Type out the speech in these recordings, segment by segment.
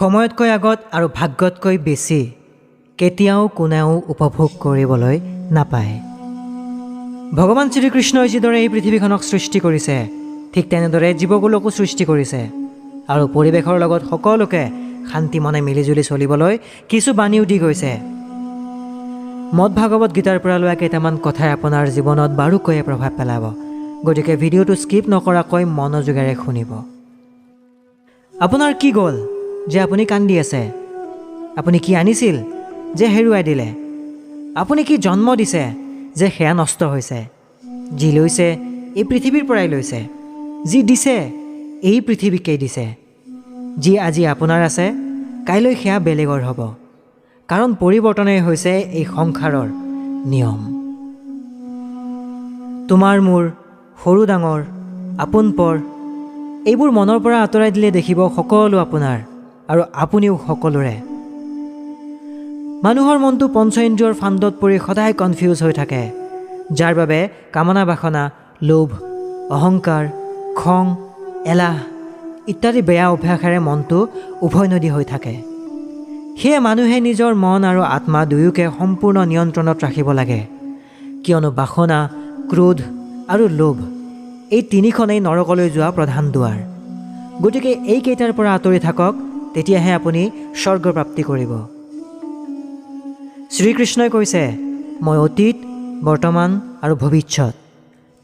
সময়তকৈ আগত আৰু ভাগ্যতকৈ বেছি কেতিয়াও কোনেও উপভোগ কৰিবলৈ নাপায়। ভগৱান শ্ৰীকৃষ্ণই যিদৰে এই পৃথিৱীখনক সৃষ্টি কৰিছে ঠিক তেনেদৰে জীৱকুলকো সৃষ্টি কৰিছে আৰু পৰিৱেশৰ লগত সকলোকে শান্তি মনে মিলিজুলি চলিবলৈ কিছু বাণীও দি গৈছে। মদ ভাগৱত গীতাৰ পৰা লোৱা কেইটামান কথাই আপোনাৰ জীৱনত বাৰুকৈয়ে প্ৰভাৱ পেলাব, গতিকে ভিডিঅ'টো স্কিপ নকৰাকৈ মনোযোগেৰে শুনিব। আপোনাৰ কি গ'ল যে আপুনি কান্দি আছে? আপুনি কি আনিছিল যে হেৰুৱাই দিলে? আপুনি কি জন্ম দিছে যে সেয়া নষ্ট হৈছে? যি লৈছে এই পৃথিৱীৰ পৰাই লৈছে, যি দিছে এই পৃথিৱীকেই দিছে। যি আজি আপোনাৰ আছে কাইলৈ সেয়া বেলেগৰ হ'ব, কাৰণ পৰিৱৰ্তনেই হৈছে এই সংসাৰৰ নিয়ম। তোমাৰ মোৰ, সৰু ডাঙৰ, আপোন পৰ এইবোৰ মনৰ পৰা আঁতৰাই দিলে দেখিব সকলো আপোনাৰ আৰু আপুনিও সকলোৰে। মানুহৰ মনটো পঞ্চ ইন্দ্ৰিয়ৰ ফান্দত পৰি সদায় কনফিউজ হৈ থাকে, যাৰ বাবে কামনা বাসনা, লোভ, অহংকাৰ, খং, এলাহ ইত্যাদি বেয়া অভ্যাসেৰে মনটো উভৈনদী হৈ থাকে। সেয়ে মানুহে নিজৰ মন আৰু আত্মা দুয়োকে সম্পূৰ্ণ নিয়ন্ত্ৰণত ৰাখিব লাগে, কিয়নো বাসনা, ক্ৰোধ আৰু লোভ এই তিনিখনেই নৰকলৈ যোৱা প্ৰধান দুৱাৰ। গতিকে এইকেইটাৰ পৰা আঁতৰি থাকক, তেতিয়াহে আপুনি স্বৰ্গপ্ৰাপ্তি কৰিব। শ্ৰীকৃষ্ণই কৈছে, মই অতীত, বৰ্তমান আৰু ভৱিষ্যত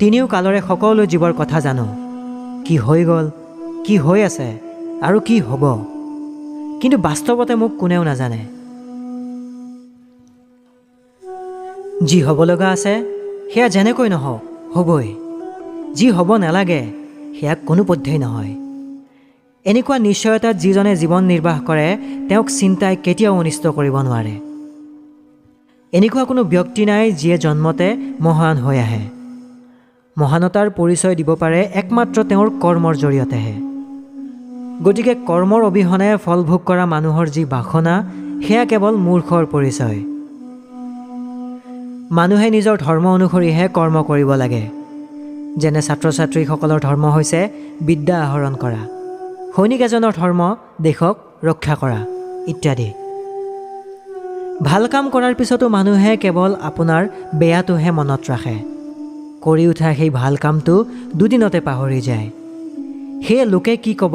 তিনিও কালৰে সকলো জীৱৰ কথা জানো। কি হৈ গ'ল, কি হৈ আছে আৰু কি হ'ব, কিন্তু বাস্তৱতে মোক কোনেও নাজানে। যি হ'ব লগা আছে সেয়া যেনেকৈ নহওক হ'বই, যি হ'ব নালাগে সেয়া কোনোপধ্যেই নহয়। এনেকুৱা নিশ্চয়তাত যিজনে জীৱন নিৰ্বাহ কৰে তেওঁক চিন্তাই কেতিয়াও অনিষ্ট কৰিব নোৱাৰে। এনেকুৱা কোনো ব্যক্তি নাই যিয়ে জন্মতে মহান হৈ আহে। মহানতাৰ পৰিচয় দিব পাৰে একমাত্ৰ তেওঁৰ কৰ্মৰ জৰিয়তেহে। গতিকে কৰ্মৰ অবিহনে ফল ভোগ কৰা মানুহৰ যি বাসনা সেয়া কেৱল মূৰ্খৰ পৰিচয়। মানুহে নিজৰ ধৰ্ম অনুসৰিহে কৰ্ম কৰিব লাগে। যেনে ছাত্ৰ ছাত্ৰীসকলৰ ধৰ্ম হৈছে বিদ্যা আহৰণ কৰা, সৈনিক এজনৰ ধৰ্ম দেশক ৰক্ষা কৰা ইত্যাদি। ভাল কাম কৰাৰ পিছতো মানুহে কেৱল আপোনাৰ বেয়াটোহে মনত ৰাখে, কৰি উঠা সেই ভাল কামটো দুদিনতে পাহৰি যায়। সেয়ে লোকে কি ক'ব,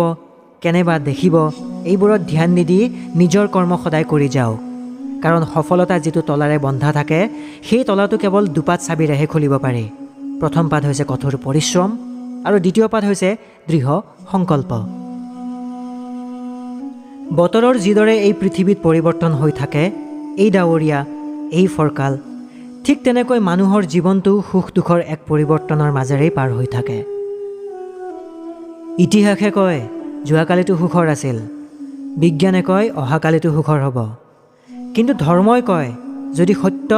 কেনেবা দেখিব এইবোৰত ধ্যান নিদি নিজৰ কৰ্ম সদায় কৰি যাওক, কাৰণ সফলতা যিটো তলাৰে বন্ধা থাকে সেই তলাটো কেৱল দুপাত চাবিৰেহে খুলিব পাৰি। প্ৰথম পাত হৈছে কঠোৰ পৰিশ্ৰম আৰু দ্বিতীয় পাত হৈছে দৃঢ় সংকল্প। বতৰৰ যিদৰে এই পৃথিৱীত পৰিৱৰ্তন হৈ থাকে, এই ডাৱৰীয়া, এই ফৰকাল, ঠিক তেনেকৈ মানুহৰ জীৱনটো সুখ দুখৰ এক পৰিৱৰ্তনৰ মাজেৰেই পাৰ হৈ থাকে। ইতিহাসে কয় যোৱাকালিটো সুখৰ আছিল, বিজ্ঞানে কয় অহাকালিটো সুখৰ হ'ব, কিন্তু ধৰ্মই কয় যদি সত্য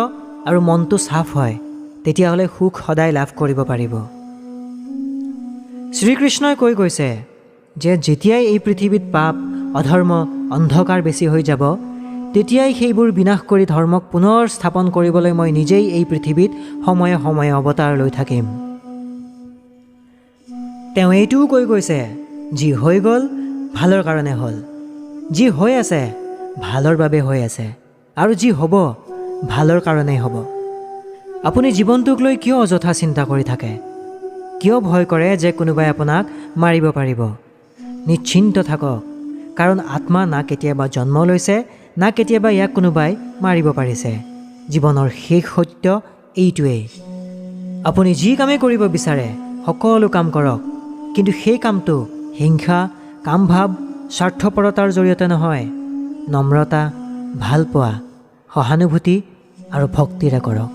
আৰু মনটো চাফ হয় তেতিয়াহ'লে সুখ সদায় লাভ কৰিব পাৰিব। শ্ৰীকৃষ্ণই কৈ গৈছে যে যেতিয়াই এই পৃথিৱীত পাপ, অধৰ্ম, অন্ধকাৰ বেছি হৈ যাব তেতিয়াই সেইবোৰ বিনাশ কৰি ধৰ্মক পুনৰ স্থাপন কৰিবলৈ মই নিজেই এই পৃথিৱীত সময়ে সময়ে অৱতাৰ লৈ থাকিম। তেওঁ এইটোও কৈ গৈছে যি হৈ গ'ল ভালৰ কাৰণে হ'ল, যি হৈ আছে ভালৰ বাবে হৈ আছে, আৰু যি হ'ব ভালৰ কাৰণেই হ'ব। আপুনি জীৱনটোক লৈ কিয় অযথা চিন্তা কৰি থাকে? কিয় ভয় কৰে যে কোনোবাই আপোনাক মাৰিব পাৰিব? নিশ্চিন্ত থাকক, কাৰণ আত্মা না কেতিয়াবা জন্ম লৈছে না কেতিয়াবা ইয়াক কোনোবাই মাৰিব পাৰিছে। জীৱনৰ শেষ সত্য এইটোৱেই। আপুনি যি কামেই কৰিব বিচাৰে সকলো কাম কৰক, কিন্তু সেই কামটো হিংসা, কামভাৱ, স্বাৰ্থপৰতাৰ জৰিয়তে নহয়, নম্ৰতা, ভালপোৱা, সহানুভূতি আৰু ভক্তিৰে কৰক।